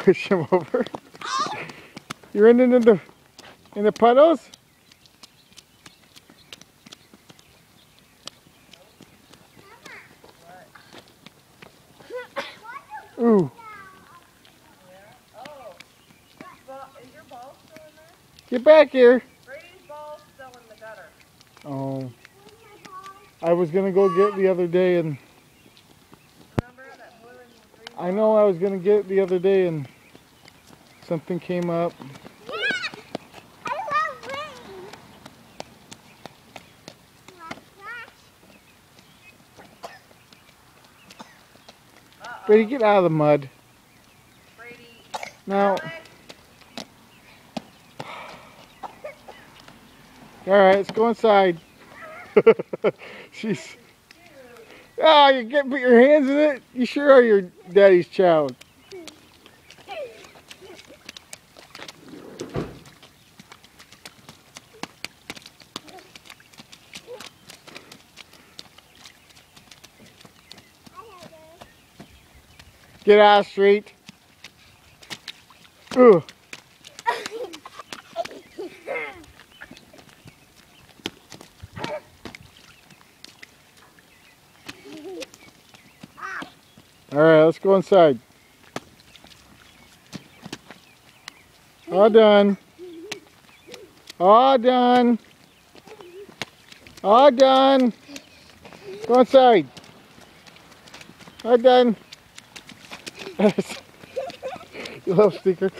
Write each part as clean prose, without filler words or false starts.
Push him over. You're in the puddles? Ooh. Is your ball still in there? Get back here. Brady's ball's still in the gutter. Oh. I was gonna go get it the other day and Remember that blue and green? I know I was gonna get it the other day and something came up. Yeah, I love rain. Brady, get out of the mud. Brady. Now. Alex. Alright, let's go inside. She's. Oh, you can't put your hands in it? You sure are your daddy's child. Get out of the street. Ooh. All right, let's go inside. All done. All done. All done. Go inside. All done. You little stinker.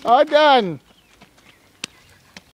All done.